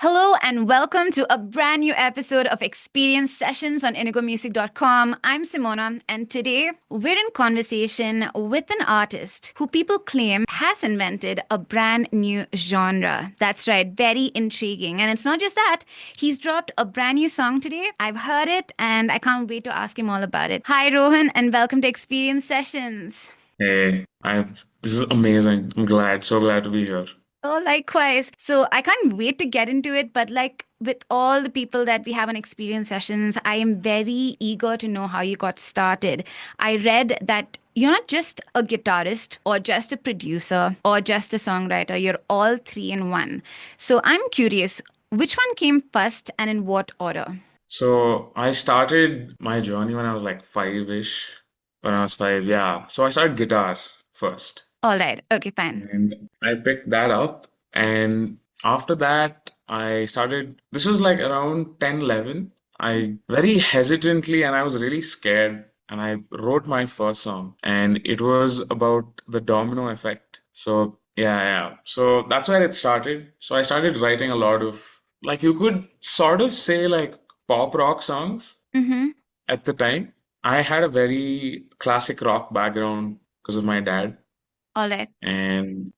Hello and welcome to a brand new episode of Xperience Sessions on indigomusic.com. I'm Simona, and today we're in conversation with an artist who people claim has invented a brand new genre. That's right, very intriguing. And it's not just that, he's dropped a brand new song today. I've heard it and I can't wait to ask him all about it. Hi Rohan and welcome to Xperience Sessions. Hey, this is amazing. I'm glad, so glad to be here. Oh, likewise. So I can't wait to get into it, but like with all the people that we have on experience sessions, I am very eager to know how you got started. I read that you're not just a guitarist or just a producer or just a songwriter, you're all three in one. So I'm curious, which one came first and in what order? So I started my journey when I was like five-ish. When I was five, yeah. So I started guitar first, All right. Okay, fine. and I picked that up. And after that, I started. This was like around 10, 11. I very hesitantly, and I was really scared. And I wrote my first song, and it was about the domino effect. So yeah, yeah. So that's where it started. So I started writing a lot of, like, you could sort of say, like, pop rock songs Mm-hmm. at the time. I had a very classic rock background because of my dad. All right. And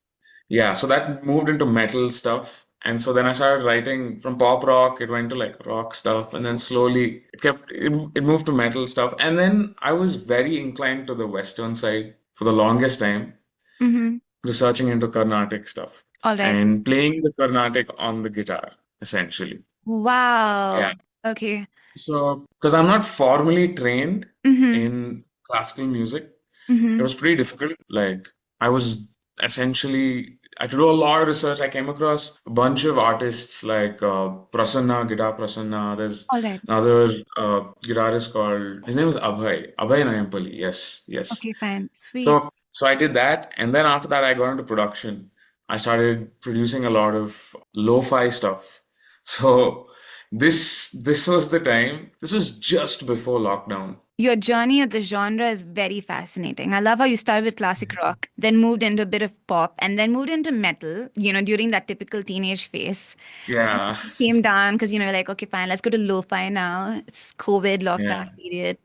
yeah, so that moved into metal stuff. And so then I started writing from pop rock, it went to like rock stuff, and then slowly it moved to metal stuff. And then I was very inclined to the Western side for the longest time, Mm-hmm. researching into Carnatic stuff All right. and playing the Carnatic on the guitar, essentially. Wow. Yeah. Okay. So, because I'm not formally trained Mm-hmm. in classical music, it Mm-hmm. was pretty difficult. Like, I was I had to do a lot of research. I came across a bunch of artists like Prasanna, Guitar Prasanna. There's All right. another guitarist called, his name is Abhay Nayampally. Yes, yes. Okay, fine. Sweet. So I did that, and then after that, I got into production. I started producing a lot of lo-fi stuff. So this was the time. This was just before lockdown. Your journey of the genre is very fascinating. I love how you started with classic rock, then moved into a bit of pop, and then moved into metal, during that typical teenage phase. And Yeah, came down because, like, okay, fine, let's go to lo-fi now. It's COVID yeah. lockdown period,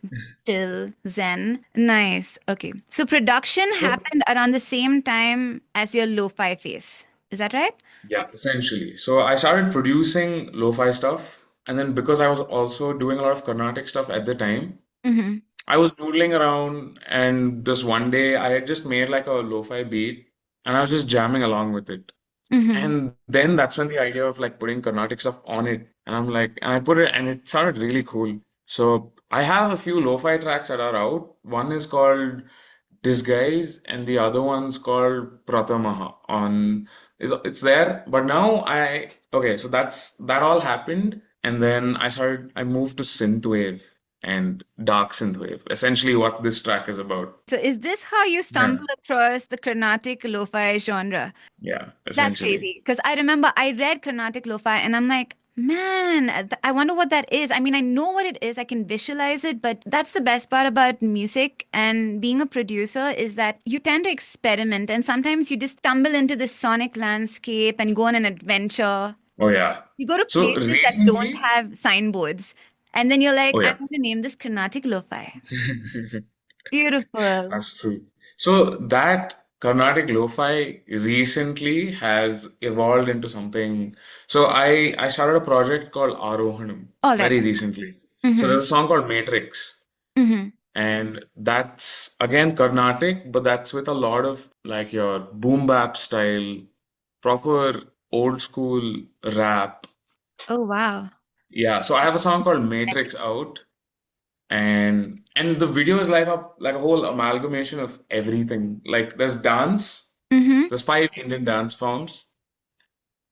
till Zen. Nice. Okay. So production So happened around the same time as your lo-fi phase. Is that right? yeah, essentially. So I started producing lo-fi stuff, and then because I was also doing a lot of Carnatic stuff at the time, Mm-hmm. I was noodling around, and this one day I had just made like a lo-fi beat, and I was just jamming along with it. Mm-hmm. And then that's when the idea of like putting Carnatic stuff on it, and I'm like, and I put it, and it sounded really cool. So I have a few lo-fi tracks that are out. One is called Disguise, and the other one's called Pratamaha. It's there, but now okay, so that all happened, and then I moved to synthwave and dark synthwave. Essentially, what this track is about. So is this how you Yeah, stumbled across the Carnatic lo-fi genre? yeah, That's essentially. crazy. Because I remember I read Carnatic Lo-Fi and I'm like, man, I wonder what that is. I mean, I know what it is, I can visualize it, but that's the best part about music and being a producer is that you tend to experiment and sometimes you just stumble into this sonic landscape and go on an adventure. Oh yeah. You go to So places that don't recently, have signboards and then you're like, oh I'm yeah. going to name this Carnatic Lo-Fi. Beautiful. That's true. So that Carnatic lo-fi recently has evolved into something. So I started a project called Arohanam All right. very recently. So Mm-hmm. there's a song called Matrix, Mm-hmm. and that's again Carnatic, but that's with a lot of like your boom bap style, proper old school rap. Oh, wow. Yeah, so I have a song called Matrix out, and the video is like a whole amalgamation of everything. Like there's dance, Mm-hmm. there's five Indian dance forms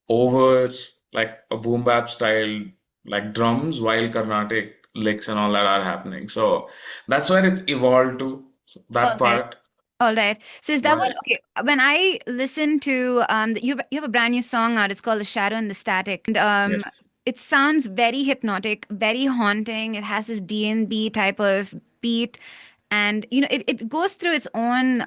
over like a boom bap style, like drums, while Carnatic licks and all that are happening. So that's where it's evolved to, so All that right. part. All right. So is that what, But okay, when I listen to you have a brand new song out, it's called The Shadow and the Static. And yes, it sounds very hypnotic, very haunting. It has this D&B type of beat. And it goes through its own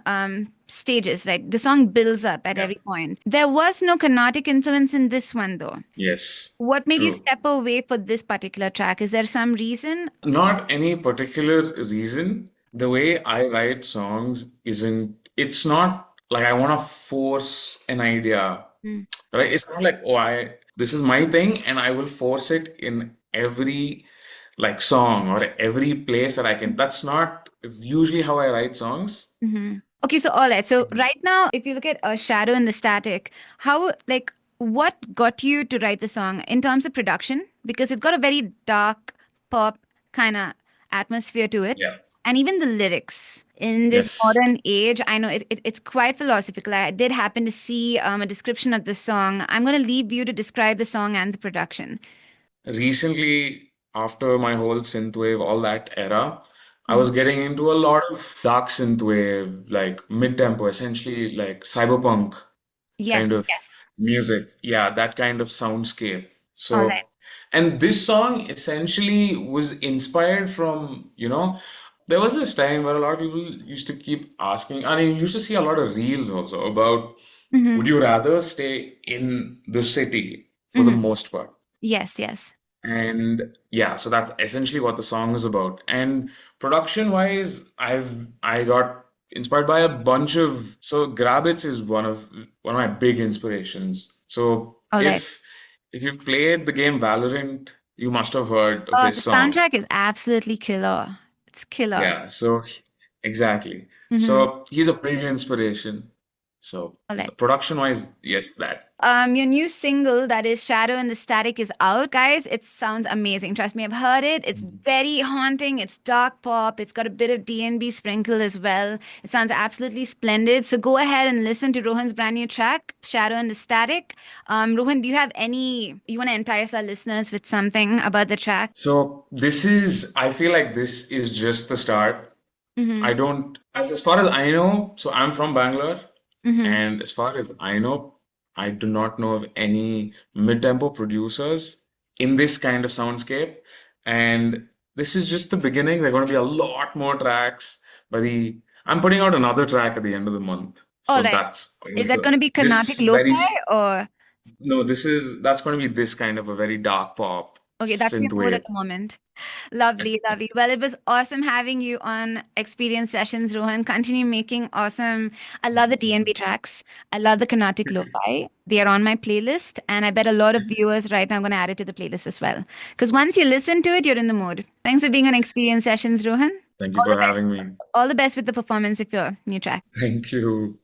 stages, right? The song builds up at Yeah. every point. There was no Carnatic influence in this one, though. Yes. What made you True. step away for this particular track? Is there some reason? Not any particular reason. The way I write songs it's not like I want to force an idea, Mm, right? It's not like, oh, this is my thing and I will force it in every like song or every place that I can. That's not usually how I write songs. mhm. Okay, so all right. So right now, if you look at a Shadow in the Static, how like what got you to write the song in terms of production? Because it's got a very dark pop kind of atmosphere to it, Yeah. and even the lyrics. In this Yes. modern age, I know it's quite philosophical. I did happen to see a description of the song. I'm going to leave you to describe the song and the production. Recently, after my whole synthwave, all that era, I Mhm. was getting into a lot of dark synthwave, like mid-tempo, essentially like cyberpunk Yes, kind of yes. music. Yeah, that kind of soundscape. All right. And this song essentially was inspired from, there was this time where a lot of people used to keep asking, I mean, you used to see a lot of reels also about Mm-hmm. would you rather stay in the city for the Mm-hmm. most part? Yes, yes. And yeah, so that's essentially what the song is about. And production wise, I got inspired by a bunch of so Grabbits is one of my big inspirations. So All right. if you've played the game Valorant, you must have heard of The his song. soundtrack is absolutely killer. It's killer. Yeah, so exactly. Mm-hmm. So he's a big inspiration. So All right. production wise, yes, that. Your new single that is Shadow and the Static is out, guys. It sounds amazing. Trust me, I've heard it. It's very haunting. It's dark pop. It's got a bit of D&B sprinkle as well. It sounds absolutely splendid. So go ahead and listen to Rohan's brand new track, Shadow and the Static. Rohan, do you have you want to entice our listeners with something about the track? So I feel like this is just the start. Mm-hmm. I don't, as far as I know, so I'm from Bangalore, Mm-hmm. and as far as I know, I do not know of any mid-tempo producers in this kind of soundscape. And this is just the beginning. There are going to be a lot more tracks I'm putting out another track at the end of the month. All So right. that's Is that also, going to be Carnatic this very, lo-fi or? no, that's going to be this kind of a very dark pop Okay, that's your mood at synthwave. the moment. Lovely, lovely. Well, it was awesome having you on Experience Sessions, Rohan. Continue making awesome. I love the DNB tracks. I love the Carnatic Lo-Fi. They are on my playlist, and I bet a lot of viewers right now are going to add it to the playlist as well. Because once you listen to it, you're in the mood. Thanks for being on Experience Sessions, Rohan. Thank you All for the best. having me. All the best with the performance of your new track. Thank you.